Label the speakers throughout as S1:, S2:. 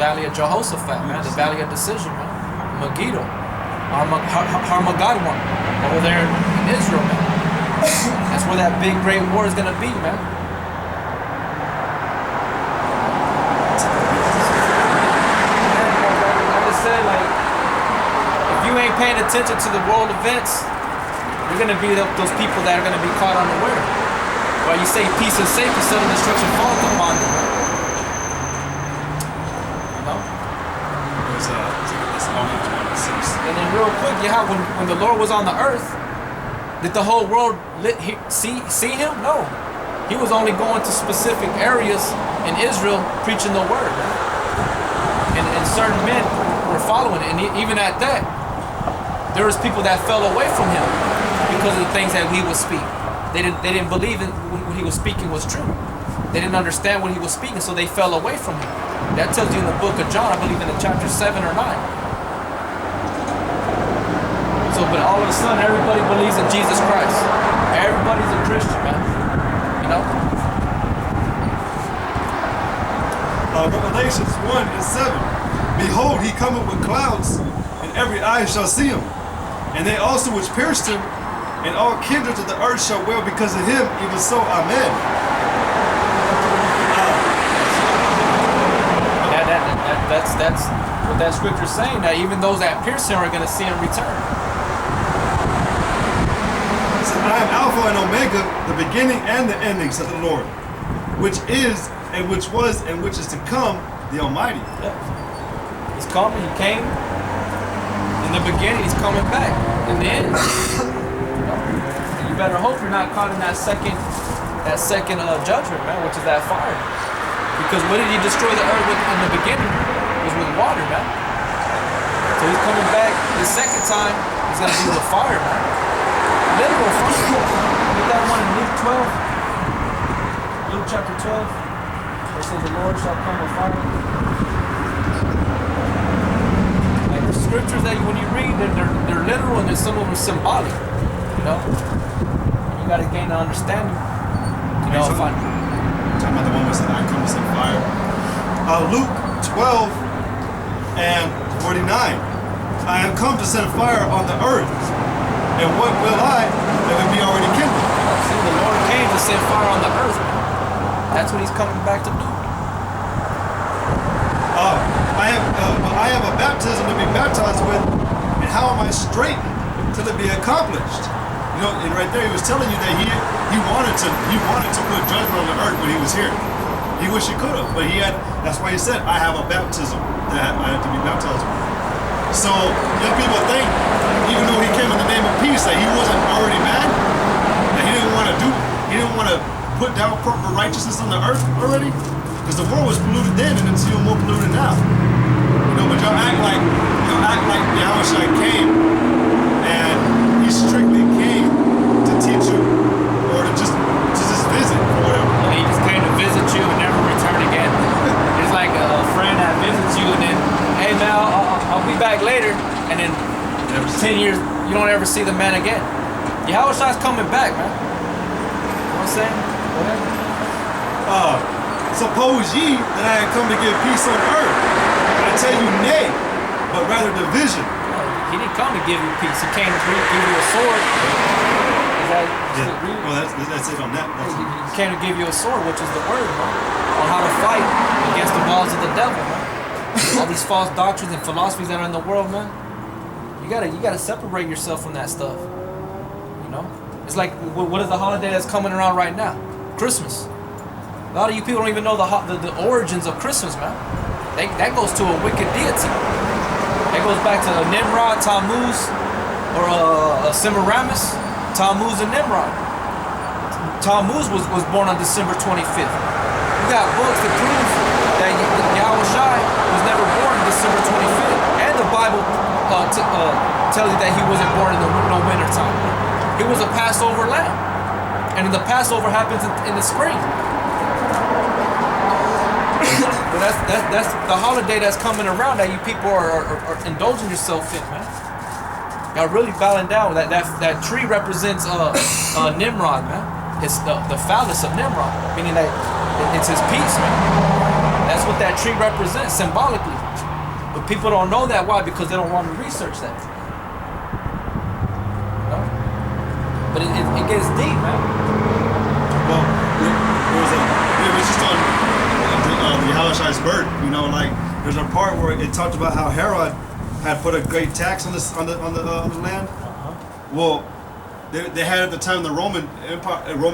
S1: Valley of Jehoshaphat, man. The Valley of Decision, man. Megiddo. Armageddon over there in Israel, man. That's where that big great war is gonna be, man. I just said, like, if you ain't paying attention to the world events, you're gonna be those people that are gonna be caught unaware. While you say peace and safety, sudden destruction falls upon them. You know? And then real quick, when the Lord was on the earth, did the whole world see him? No. He was only going to specific areas in Israel preaching the word. And certain men were following it. And even at that, there was people that fell away from him because of the things that he would speak. They didn't believe in what he was speaking was true. They didn't understand what he was speaking, so they fell away from him. That tells you in the book of John, I believe in the chapter 7 or 9. So, but all of a sudden, everybody believes in Jesus Christ. Everybody's a Christian, man. You know?
S2: Revelations 1:7. Behold, he cometh with clouds, and every eye shall see him. And they also which pierced him, and all kindreds of the earth shall wail because of him. Even so, amen.
S1: That's what that scripture's saying. That even those that pierce him are going to see him return.
S2: I am Alpha and Omega, the beginning and the ending, said the Lord, which is, and which was, and which is to come, the Almighty.
S1: Yep. He's coming, he came in the beginning, he's coming back in the end. And you better hope you're not caught in that second judgment, man, which is that fire. Because what did he destroy the earth with in the beginning? It was with water, man. So he's coming back the second time, he's going to be with fire, man. Literal fire. Get that one in Luke 12. Luke chapter 12. Where it says the Lord shall come with fire. Like the scriptures that when you read, they're literal and then some of them are symbolic. You know? You got to gain an understanding. You know, if I...
S2: Talking about the one that said, I come to set fire. Luke 12 and 49. I am come to set a fire on the earth. And what will I that it be already kindled?
S1: See, the Lord came to set fire on the earth. That's what he's coming back to do.
S2: I have a baptism to be baptized with, and how am I straightened till it be accomplished? You know, and right there he was telling you that he wanted to put judgment on the earth when he was here. He wish he could have, but that's why he said, I have a baptism that I have to be baptized with. So young people think, even though he came in the name of peace, that he wasn't already mad, that he didn't want to put down proper righteousness on the earth already, because the world was polluted then and it's even more polluted now. You know, but y'all act like Yahushua came and he strictly came to teach you or to just visit or whatever.
S1: And he just came to visit you and never return again. It's like a friend that visits you and then, hey man, I'll be back later, and then 10 years you don't ever see the man again. Yahushua's coming back, man. You know what I'm saying?
S2: Suppose ye that I had come to give peace on earth. I tell you nay, but rather division.
S1: He didn't come to give you peace. He came to give you a sword.
S2: Well, that's it on that.
S1: He came to give you a sword, which is the word, man, on how to fight against the walls of the devil, man. All these false doctrines and philosophies that are in the world, man. You gotta separate yourself from that stuff. You know, it's like what is the holiday that's coming around right now? Christmas. A lot of you people don't even know the origins of Christmas, man. That goes to a wicked deity. That goes back to Nimrod, Tammuz, or Semiramis, Tammuz and Nimrod. Tammuz was born on December 25th. You got books that prove that Yahushua was never born on December 25th. And the Bible tells you that he wasn't born in no winter time. He was a Passover lamb. And the Passover happens in the spring. But that's the holiday that's coming around that you people are indulging yourself in, man. Y'all really bowing down. That tree represents Nimrod, man. It's the phallus of Nimrod, meaning that it's his peace, man. That's what that tree represents symbolically. But people don't know that. Why? Because they don't want to research that. You know? But it gets deep, man.
S2: Well, it was just on the Yahushai's birth. You know, like there's a part where it talked about how Herod had put a great tax on the land. Well, they had at the time the Roman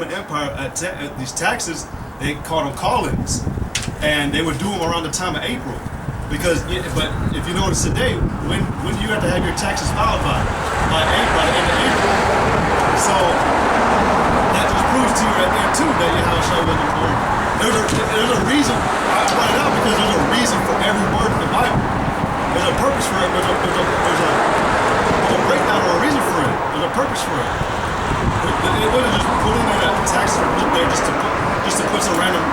S2: Empire these taxes. They called them call-ins, and they would do them around the time of April. But if you notice today, when do you have to have your taxes filed by April, by the end of April? So that just proves to you right there too that Yahushua wasn't born. There's a reason. I brought it out because there's a reason for every word in the Bible. There's a purpose for it. There's a breakdown or a reason for it. There's a purpose for it. It wasn't just putting in a tax there just to put some random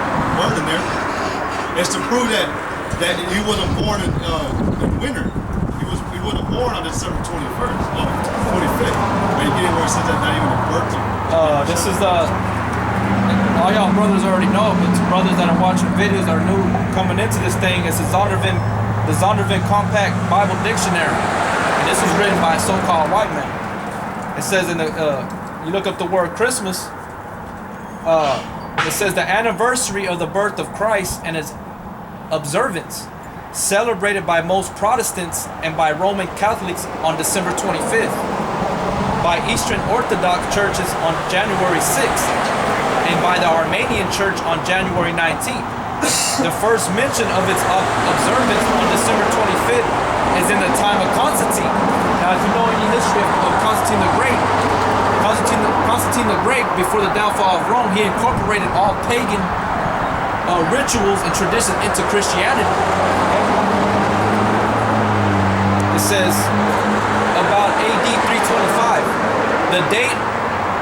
S2: word in there. It's to prove that he wasn't born in winter. He wasn't born on December 21st, 25th. Are you getting where it says that not even a birthday?
S1: This is all y'all brothers already know, but to brothers that are watching videos that are new coming into this thing, it's the Zondervan Compact Bible Dictionary. And this was written by a so-called white man. It says you look up the word Christmas, it says the anniversary of the birth of Christ and its observance, celebrated by most Protestants and by Roman Catholics on December 25th, by Eastern Orthodox churches on January 6th, and by the Armenian Church on January 19th. The first mention of its observance on December 25th is in the time of Constantine. Now, if you know any history of Constantine the Great, Constantine the Great, before the downfall of Rome, he incorporated all pagan rituals and traditions into Christianity. It says about AD 325, the date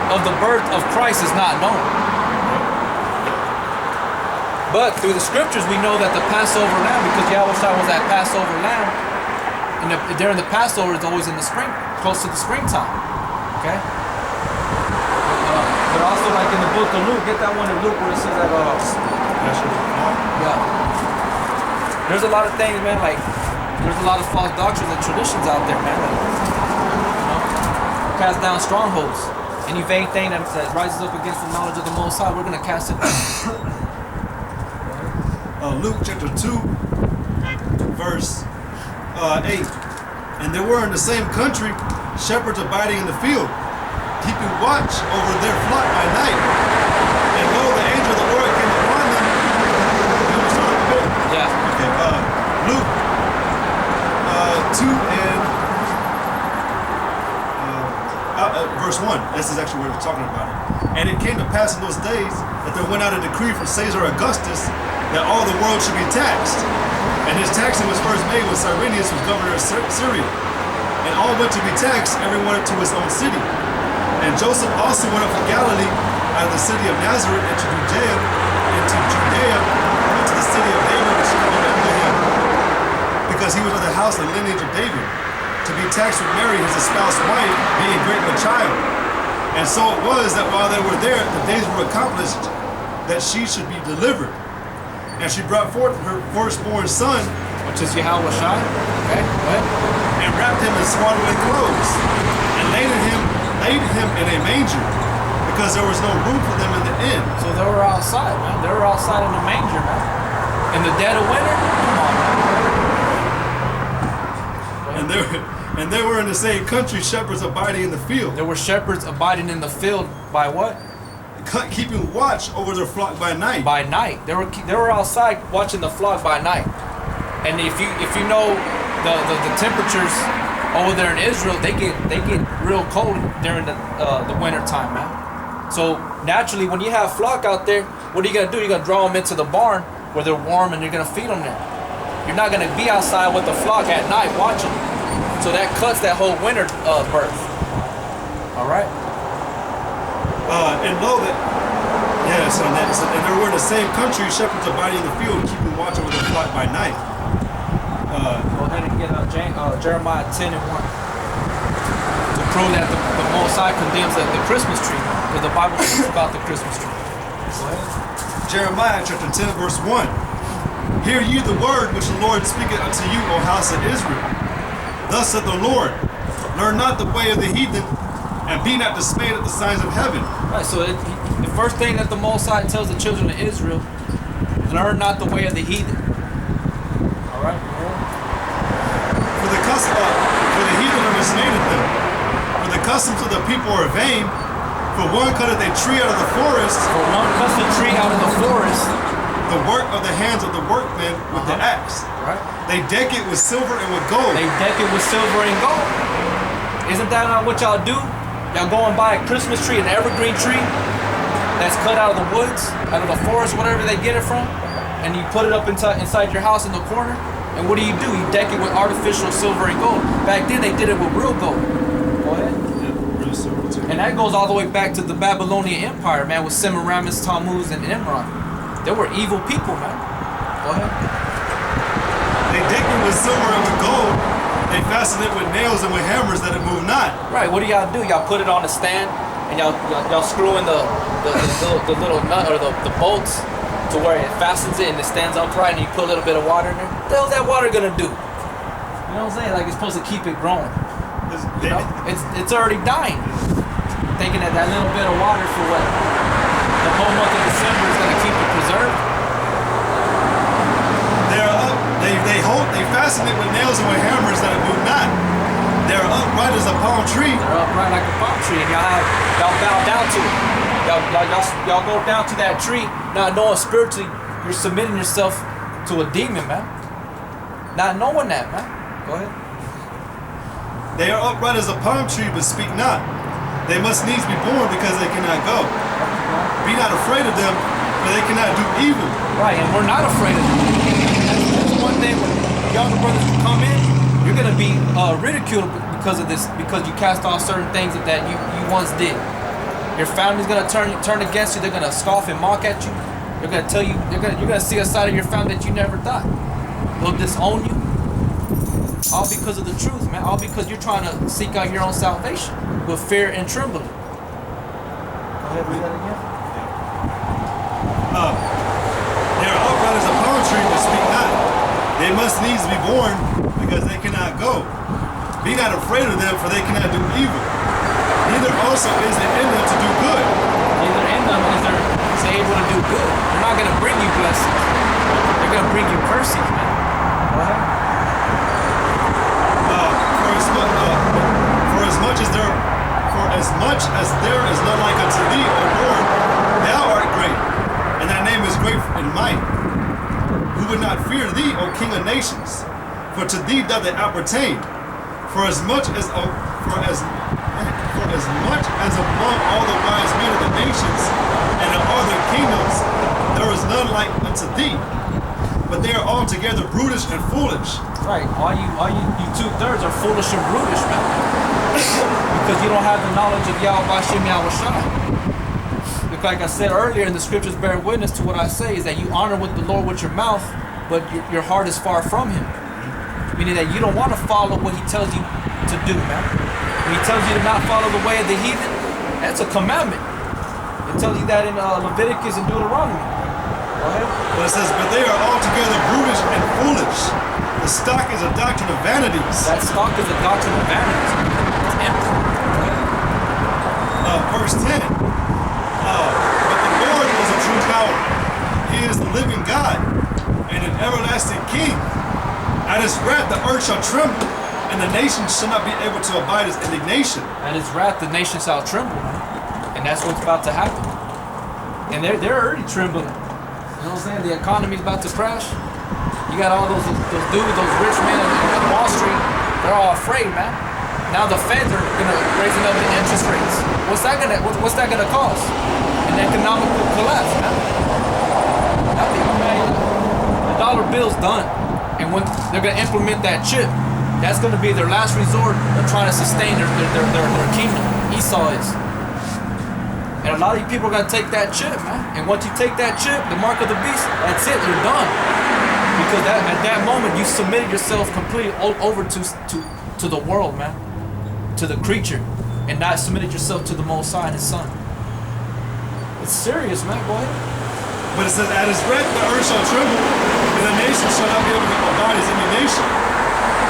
S1: of the birth of Christ is not known. But through the scriptures, we know that the Passover lamb, because Yahushua was that Passover lamb, and during the Passover, it's always in the spring, close to the springtime. Okay? But also, like in the book of Luke, get that one in Luke where it says that, there's a lot of things, man, like, there's a lot of false doctrines and traditions out there, man, like, cast down strongholds. Any vain thing that rises up against the knowledge of the Most High, we're going to cast it down.
S2: Luke chapter 2, verse 8. And there were in the same country shepherds abiding in the field, keeping watch over their flock by night. And lo, the angel of the Lord came upon them. You want to start up a bit?
S1: Yeah.
S2: Okay. Luke 2 and verse 1. This is actually where we're talking about it. And it came to pass in those days that there went out a decree from Caesar Augustus that all the world should be taxed. And his taxing was first made when Cyrenius was governor of Syria. And all went to be taxed, everyone to his own city. And Joseph also went up from Galilee out of the city of Nazareth into Judea, into the city of David, which is called Bethlehem, because he was of the house and lineage of David, to be taxed with Mary, his espoused wife, being great with child. And so it was that while they were there, the days were accomplished that she should be delivered. And she brought forth her firstborn son,
S1: Which is Yahushua. Okay, go ahead.
S2: and wrapped him in swaddling clothes, and laid him in a manger, because there was no room for them in the inn.
S1: So they were outside, man. They were outside in the manger, man. In the dead of winter? Come on, man.
S2: And they were in the same country, shepherds abiding in the field.
S1: There were shepherds abiding in the field by what?
S2: Keeping watch over their flock by night.
S1: By night. They were outside watching the flock by night. And if you know the temperatures over there in Israel, they get real cold during the winter time, man. So naturally, when you have flock out there, what are you gonna do? You're gonna draw them into the barn where they're warm, and you're gonna feed them there. You're not gonna be outside with the flock at night watching. So that cuts that whole winter birth. All right.
S2: And know that, yes, and they were in the same country, shepherds abiding in the field, keeping watch over their flock by night.
S1: Go ahead and get Jeremiah 10 and 1 to prove that the Most High condemns the Christmas tree, because the Bible speaks about the Christmas tree. Go ahead.
S2: Jeremiah chapter 10 verse 1. Hear ye the word which the Lord speaketh unto you, O house of Israel. Thus saith the Lord, learn not the way of the heathen, and be not dismayed at the signs of heaven.
S1: Right, so the first thing that the Most High tells the children of Israel, learn not the way of the heathen. All right.
S2: For the heathen are dismayed at them. For the customs of the people are vain. For one cutteth a tree out of the forest.
S1: For one cuts a tree out of the forest.
S2: The work of the hands of the workmen with the axe.
S1: Right.
S2: They deck it with silver and with gold.
S1: They deck it with silver and gold. Isn't that not what y'all do? Y'all go and buy a Christmas tree, an evergreen tree that's cut out of the woods, out of the forest, whatever they get it from, and you put it up inside your house in the corner. And what do? You deck it with artificial silver and gold. Back then they did it with real gold. Go ahead.
S2: Yeah, real silver too.
S1: And that goes all the way back to the Babylonian Empire, man, with Semiramis, Tammuz, and Imran. They were evil people, man. Go ahead.
S2: They deck it with silver and with gold. They fasten it with nails and with hammers that it move not.
S1: Right, what do? Y'all put it on a stand, and y'all screw in the little nut or the bolts to where it fastens it and it stands upright, and you put a little bit of water in there. What the hell's that water gonna do? You know what I'm saying? Like, it's supposed to keep it growing. You know? It's already dying. Thinking that little bit of water for what? The whole month of December is gonna keep it preserved.
S2: They fasten it with nails and with hammers that it move not. They're upright as a palm tree.
S1: They're upright like a palm tree, and y'all bow down to it. Y'all go down to that tree, not knowing spiritually you're submitting yourself to a demon, man. Not knowing that, man. Go ahead.
S2: They are upright as a palm tree, but speak not. They must needs be born because they cannot go. Be not afraid of them, for they cannot do evil.
S1: Right, and we're not afraid of them. That's one thing when younger brothers come in, you're gonna be ridiculed because of this, because you cast off certain things that you once did. Your family's gonna turn against you. They're gonna scoff and mock at you. They're gonna tell you you're gonna see a side of your family that you never thought. They'll disown you. All because of the truth, man. All because you're trying to seek out your own salvation with fear and trembling. Go ahead, read that again.
S2: They are upright as a palm tree, but speak not. They must needs be born because they cannot go. Be not afraid of them, for they cannot do evil. Neither also is it in them to do good.
S1: Neither in them is they're able to do good. They're not going to bring you blessings. They're going to bring you cursings, man. Go ahead.
S2: For as there is none like unto thee, O Lord, thou art great, and thy name is great in might. Who would not fear thee, O King of nations? For to thee doth it appertain. For as much as among all the wise men of the nations and of all their kingdoms, there is none like unto thee. But they are altogether brutish and foolish.
S1: Right, all you 2/3 are foolish and brutish, man. Because you don't have the knowledge of Yahweh Shem Yahushua. Like I said earlier, and the scriptures bear witness to what I say, is that you honor with the Lord with your mouth, but your heart is far from Him. Meaning that you don't want to follow what He tells you to do, man. When He tells you to not follow the way of the heathen, that's a commandment. It tells you that in Leviticus and Deuteronomy. Go ahead.
S2: But it says, but they are altogether brutish and foolish. The stock is a doctrine of vanities.
S1: That stock is a doctrine of vanities. It's empty.
S2: Verse 10. But the Lord is a true power. He is the living God and an everlasting King. At His wrath the earth shall tremble, and the nations shall not be able to abide His indignation.
S1: At His wrath the nations shall tremble, man. And that's what's about to happen. And they're already trembling. You know what I'm saying? The economy's about to crash. You got all those dudes, those rich men on Wall Street. They're all afraid, man. Now the Feds are raising up the interest rates. What's that gonna cause? An economic collapse, man. Nothing, man. The dollar bill's done, and when they're gonna implement that chip, that's gonna be their last resort of trying to sustain their kingdom. Esau is. And a lot of you people are gonna take that chip, man. And once you take that chip, the mark of the beast, that's it. You're done. Because at that moment, you submitted yourself completely over to the world, man, to the creature, and not submitted yourself to the Most High and His Son. It's serious, man. Go ahead.
S2: But it says, at His wrath the earth shall tremble, And the nation shall not be able to abide as any nation.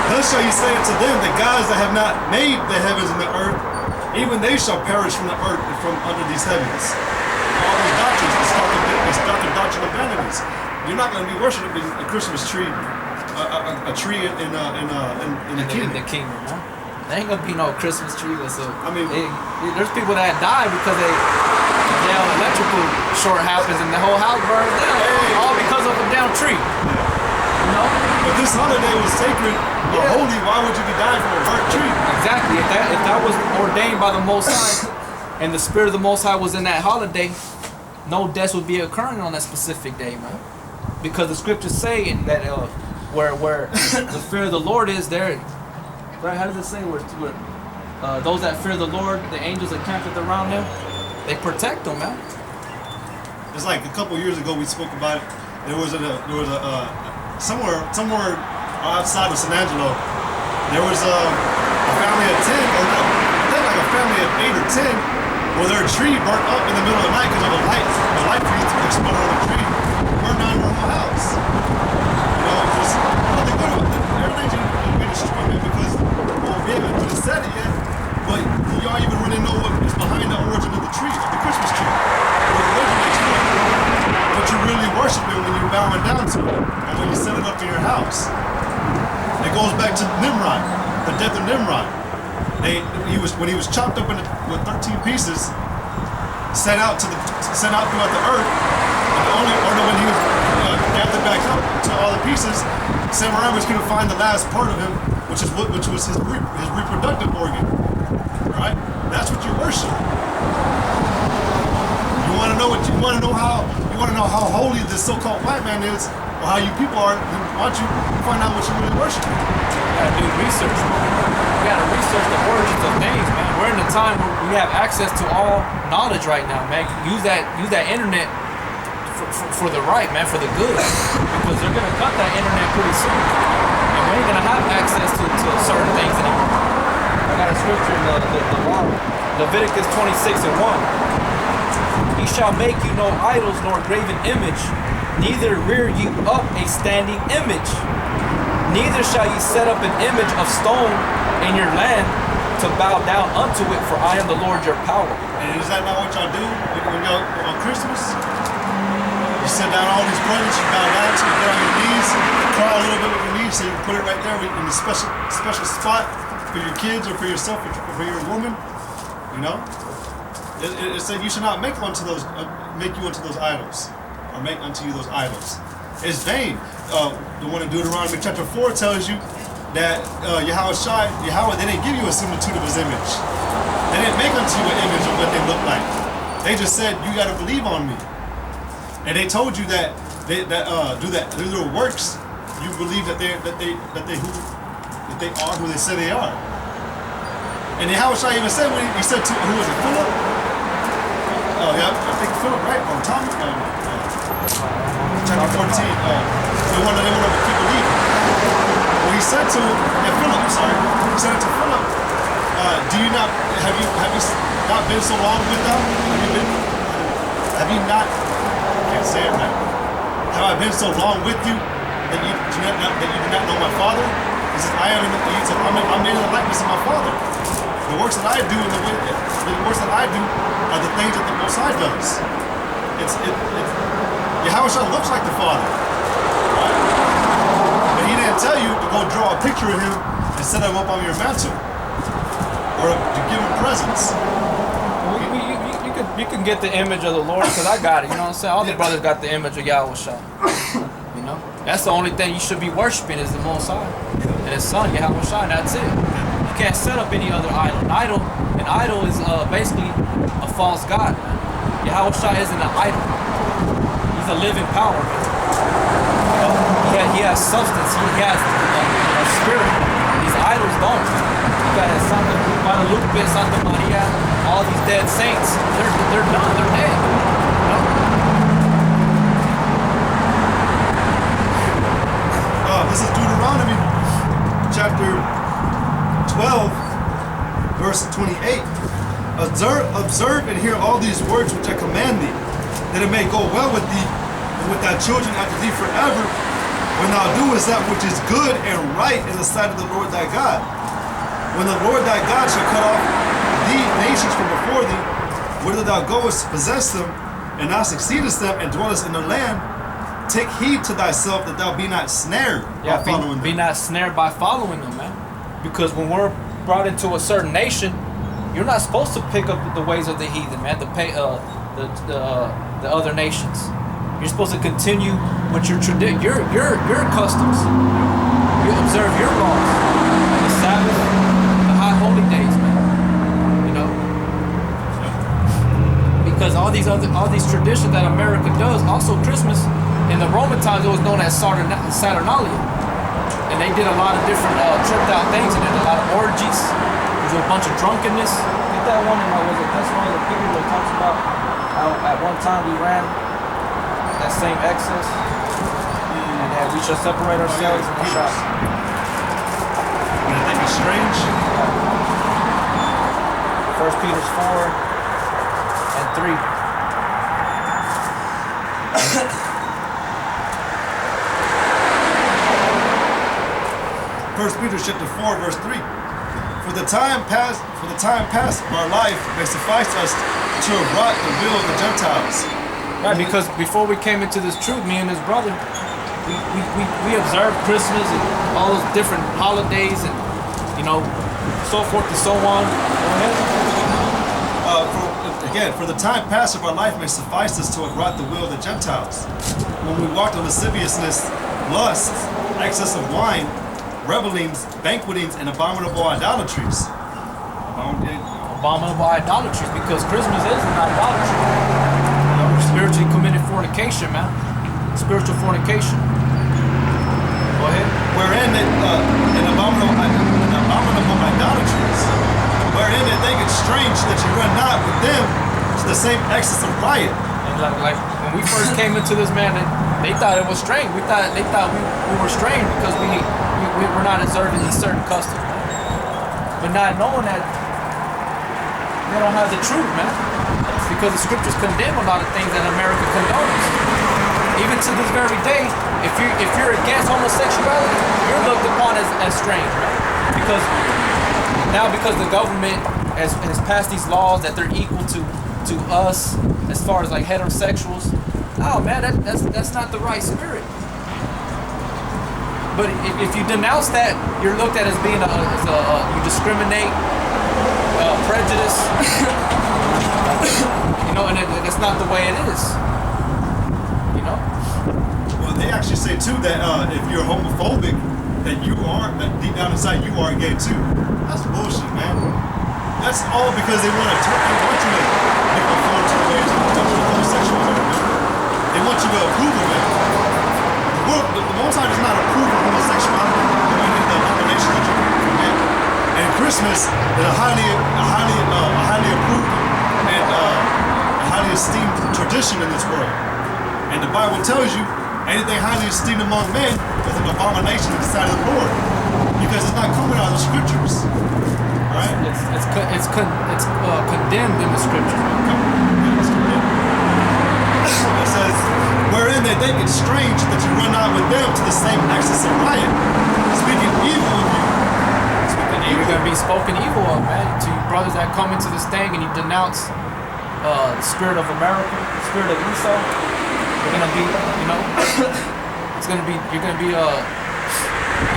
S2: Thus shall he say unto them, the gods that have not made the heavens and the earth, even they shall perish from the earth and from under these heavens. All these doctrines, they start the doctrine of vanities. You're not going to be worshiping a Christmas tree, a tree in the kingdom.
S1: In the kingdom, huh? There ain't gonna be no Christmas tree. So
S2: I mean,
S1: there's people that die because the damn electrical short happens and the whole house burns down, all because of a damn tree. You know?
S2: But this holiday was sacred or holy. Why would you be dying for a burnt tree?
S1: Exactly. If that was ordained by the Most High, and the Spirit of the Most High was in that holiday, no deaths would be occurring on that specific day, man. Because the scriptures say that where the fear of the Lord is there. Right? How does it say? Where those that fear the Lord, the angels that campeth around them, they protect them, man.
S2: It's like a couple years ago we spoke about it. There was a somewhere outside of San Angelo. There was a family of 10, or no, I think like a family of 8 or 10, where their tree burnt up in the middle of the night because of a light. The light fuse exploded on the tree, burned down their whole house. You know, just nothing good about it. Everything's gonna be destroyed because we haven't really said it yet, but y'all even really know what is behind the origin of the tree, of the Christmas tree. Where it originates from. What you really worshiping when you're bowing down to it, and when you set it up in your house. It goes back to Nimrod, the death of Nimrod. When he was chopped up with 13 pieces, sent out throughout the earth, and when he was gathered back up to all the pieces, Semiramis couldn't find the last part of him, which was his reproductive organ. Right? That's what you worship. You want to know how holy this so-called white man is, or how you people are. Why don't you find out what you really worship?
S1: You gotta do research, man. You gotta research the origins of things, man. We're in a time where we have access to all knowledge right now, man. Use that internet for the right, man, for the good. Because they're gonna cut that internet pretty soon. And we ain't gonna have access to certain things anymore. I got a scripture in the law. Leviticus 26:1. He shall make you no idols nor graven image, neither rear you up a standing image. Neither shall ye set up an image of stone in your land to bow down unto it, for I am the Lord your power.
S2: And is that not what y'all do when y'all on Christmas? You set down all these brothers, you bow down, so you get on your knees, cry a little bit with your knees, so you can put it right there in the special spot for your kids or for yourself or for your woman. You know? It said you should not make you unto those idols, or make unto you those idols. It's vain. The one in Deuteronomy chapter 4 tells you that Yahweh, they didn't give you a similitude of his image. They didn't make unto you an image of what they look like. They just said, you got to believe on me. And they told you that through their works, you believe that they are who they say they are. And Yahweh even said when he said to who was it, Philip? Oh yeah, I think Philip, right? Or Thomas? Chapter 14. They wanted to keep believing. Well, he said to Philip, he said to Philip, have you not been so long with them? Have you not? I can't say it right. Have I been so long with you that you do not know my Father? He says, I'm made in the likeness of my Father. The works that I do are the things that the Most High does. Yahweh looks like the Father. Right? But he didn't tell you to go draw a picture of him and set him up on your mantle. Or to give him presents.
S1: You can get the image of the Lord, because I got it, you know what I'm saying? All the brothers got the image of Yahweh. You know? That's the only thing you should be worshiping is the Most High. And his son, Yahweh, and that's it. You can't set up any other idol. An idol is basically a false god. Yahweh isn't an idol. He's a living power. He has substance. He has a spirit. These idols don't. You got Santa Guadalupe, Santa Maria, all these dead saints. They're done. They're dead. You know?
S2: This is Deuteronomy chapter 12, verse 28. Observe and hear all these words which I command thee, that it may go well with thee and with thy children after thee forever, when thou doest that which is good and right in the sight of the Lord thy God. When the Lord thy God shall cut off the nations from before thee, whither thou goest to possess them, and thou succeedest them and dwellest in the land, take heed to thyself that thou be not snared by following
S1: be
S2: them.
S1: not snared by following them, man. Because when we're brought into a certain nation, you're not supposed to pick up the ways of the heathen, man. The other nations. You're supposed to continue with your tradition, your customs. You observe your laws, like the Sabbath, the high holy days, man. You know, because all these traditions that America does, also Christmas. In the Roman times, it was known as Saturnalia, and they did a lot of different tripped out things, and then a lot of orgies. There's a bunch of drunkenness. Get that one in was it Testimony of Peter that talks about how at one time we ran that same excess, and that we shall separate ourselves and we shall.
S2: And I think it's strange.
S1: 1 Peter 4 and 3.
S2: First Peter chapter 4, verse 3. For the time past of our life may suffice us to have wrought the will of the Gentiles.
S1: Right, because before we came into this truth, me and his brother, we observed Christmas and all those different holidays and, you know, so forth and so on.
S2: For the time past of our life may suffice us to have wrought the will of the Gentiles. When we walked in lasciviousness, lust, excess of wine, revelings, banquetings, and abominable idolatries.
S1: Abominable idolatries, because Christmas is an idolatry. You know, spiritually committed fornication, man. Spiritual fornication. Go ahead.
S2: Wherein an abominable idolatries, wherein they think it strange that you run not with them to the same excess of riot.
S1: And like when we first came into this, man, they thought it was strange. They thought we were strange because we're not observing these certain customs, man. But not knowing that they don't have the truth, man. Because the scriptures condemn a lot of things that America condones. Even to this very day, if you're against homosexuality, you're looked upon as strange, right? Because the government has passed these laws that they're equal to us as far as like heterosexuals. Oh man, that's not the right spirit. But if you denounce that, you're looked at as being you discriminate, prejudice, you know, and that's not the way it is. You know.
S2: Well, they actually say too that if you're homophobic, that deep down inside you are gay too. That's bullshit, man. That's all because they want you to conform to the ways of homosexuals are. They want you to approve of it. The Most High does not approve of homosexuality or any of the abominations that you commit. And Christmas is a highly approved and a highly esteemed tradition in this world. And the Bible tells you anything highly esteemed among men is an abomination in the sight of the Lord, because it's not coming out of the scriptures. Right?
S1: It's condemned in the scriptures.
S2: It says, wherein they think it strange that you run not with them to the same excess of riot, speaking evil of you.
S1: You're going to be spoken evil of, man. To you brothers that come into this thing and you denounce the spirit of America, the spirit of Esau, you're going to be, you know, you're going to be, you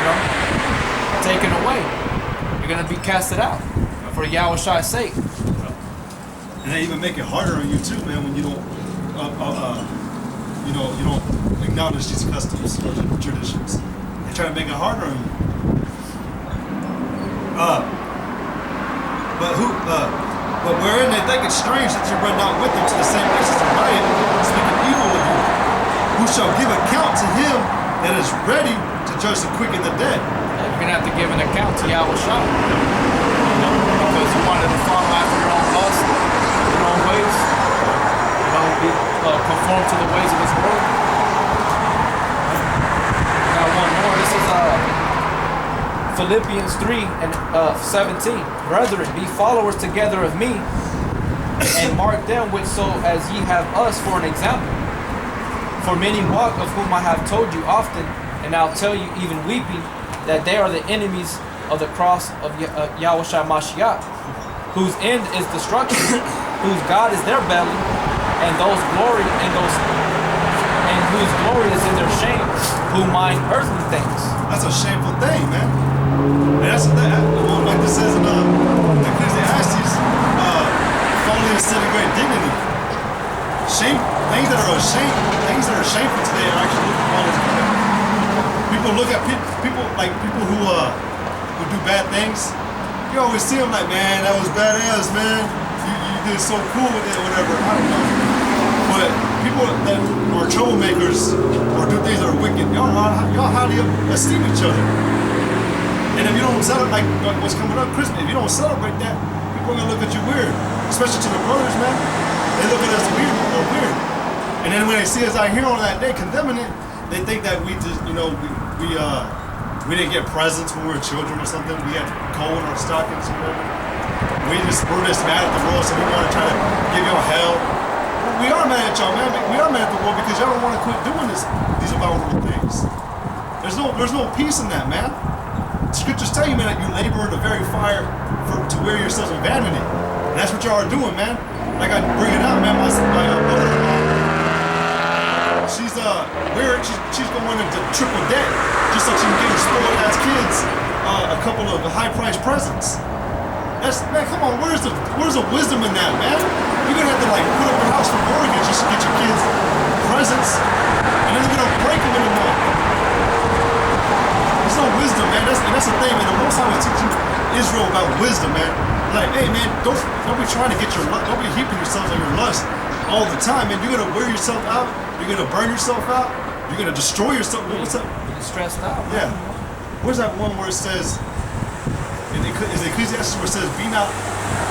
S1: know, taken away. You're going to be casted out for Yahweh's sake.
S2: And they even make it harder on you too, man, when you don't, you don't acknowledge these customs or traditions. They try to make it harder on you. But wherein they think it strange that you run not with them to the same excess of riot, speaking evil of you, who shall give account to him that is ready to judge the quick and the dead.
S1: You're gonna have to give an account to Yahweh, you know, because you wanted to follow after your own lust, your own ways, you know, conform to the ways of this world. Got one more. This is Philippians 3 and 17. Brethren, be followers together of me, and mark them with so as ye have us for an example. For many walk, of whom I have told you often, And I'll tell you, even weeping, that they are the enemies of the cross of Yahushua Mashiach, whose end is destruction, whose God is their belly, and whose glory is in their shame, who mind earthly things.
S2: That's a shameful thing, man. And that's well, like this says in Ecclesiastes, falling instead of great dignity. Shame, things that are shameful today are actually all is good. People look at people who do bad things. You always see them like, man, that was badass, man. You did so cool with it or whatever. I don't know. But people that are troublemakers or do things that are wicked, y'all highly esteem each other. And if you don't celebrate, like what's coming up, Christmas, if you don't celebrate that, people are gonna look at you weird, especially to the brothers, man. They look at us weird. And then when they see us out here on that day condemning it, they think that we just, we didn't get presents when we were children or something. We had coal in our stockings or whatever. We're just mad at the world, so we want to try to give y'all hell. We are mad at y'all, man. We are mad at the world because y'all don't want to quit doing these abominable things. There's no peace in that, man. The scriptures tell you, man, that you labor in the very fire to wear yourselves in vanity. And that's what y'all are doing, man. Like I bring it out, man. My mother-in-law, she's going into triple debt just so she can get her spoiled ass kids a couple of high-priced presents. Man, come on, where's the wisdom in that, man? You're gonna have to like put up your house for mortgage just to get your kids presents, and then you're gonna break them in a month. There's no wisdom, man. That's the thing, man. The Most High was teaching Israel about wisdom, man. Like, hey, man, don't be trying to get don't be heaping yourselves on your lust all the time, man. You're gonna wear yourself out. You're gonna burn yourself out. You're gonna destroy yourself. What's up?
S1: You're stressed out.
S2: Yeah. Where's that one where it says? Is Ecclesiastes where it says, "Be not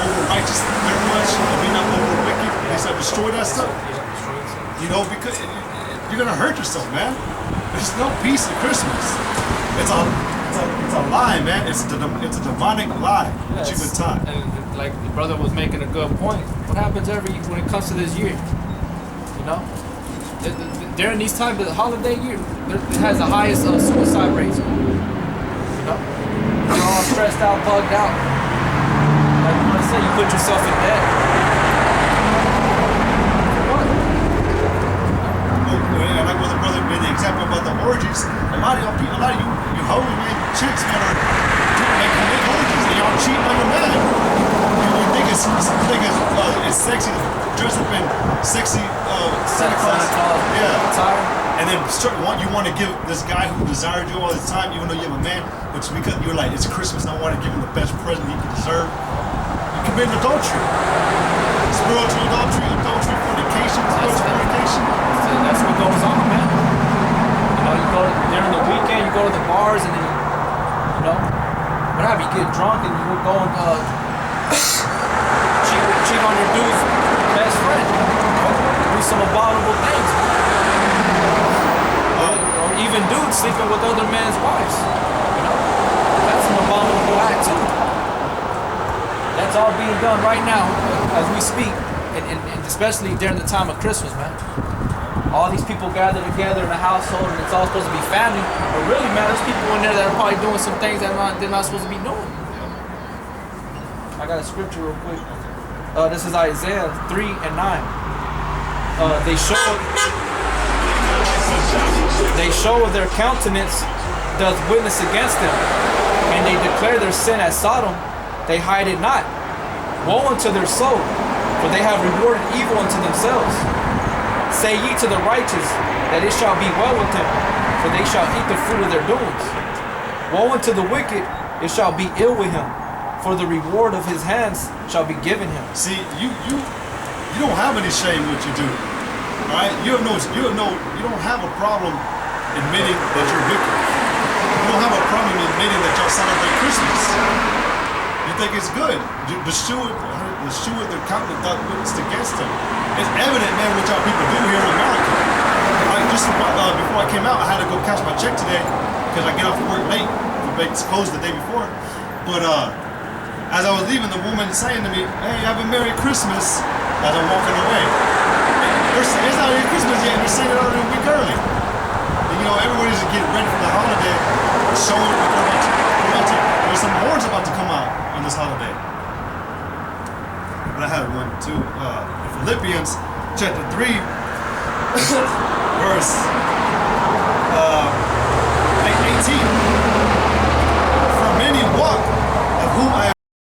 S2: over righteous very much, and be not over wicked." They said, "Destroy that stuff." You know, because you're gonna hurt yourself, man. There's no peace at Christmas. It's a lie, man. It's a demonic lie that you've been taught.
S1: And like the brother was making a good point. What happens when it comes to this year? You know, during these times, the holiday year, it has the highest suicide rates. You know, you're all stressed out, bugged out. Like you want to say, you put yourself in debt.
S2: And like what the brother made the example about the orgies, a lot of you hoes, man, chicks, man, make orgies and y'all cheating on your man. You think it's sexy to dress up in sexy Santa Claus,
S1: yeah,
S2: and then you want to give this guy who desired you all the time, even though you have a man, which because you're like, it's Christmas, and I want to give him the best present he can deserve. You commit adultery, spiritual adultery, fornication, spiritual fornication.
S1: That's what goes on, man. You know, you go during the weekend, you go to the bars, and then you know, whatever, you get drunk and you go and cheat on your dude's best friend. Do some abominable things. Or even dudes sleeping with other men's wives. You know, that's an abominable act too. That's all being done right now as we speak, and especially during the time of Christmas, man. All these people gather together in a household, and it's all supposed to be family. But really, man, there's people in there that are probably doing some things that they're not supposed to be doing. I got a scripture real quick. This is Isaiah 3 and 9. They show of their countenance does witness against them, and they declare their sin as Sodom. They hide it not. Woe unto their soul, for they have rewarded evil unto themselves. Say ye to the righteous that it shall be well with them, for they shall eat the fruit of their doings. Woe unto the wicked, it shall be ill with him, for the reward of his hands shall be given him.
S2: See, you don't have any shame in what you do. Alright? You don't have a problem admitting that you're wicked. You don't have a problem admitting that y'all celebrate Christmas. You think it's good. The steward, the countenance that witnessed against him. It's evident, man, what y'all people do here in America. Before I came out, I had to go cash my check today because I get off work late. The bank's closed the day before. But as I was leaving, the woman saying to me, "Hey, have a Merry Christmas," as I'm walking away. It's not even Christmas yet, and they're saying it already a week early. And, know, everybody's getting ready for the holiday. Showing there's some horns about to come out on this holiday. But I had one too. In Philippians chapter 3, verse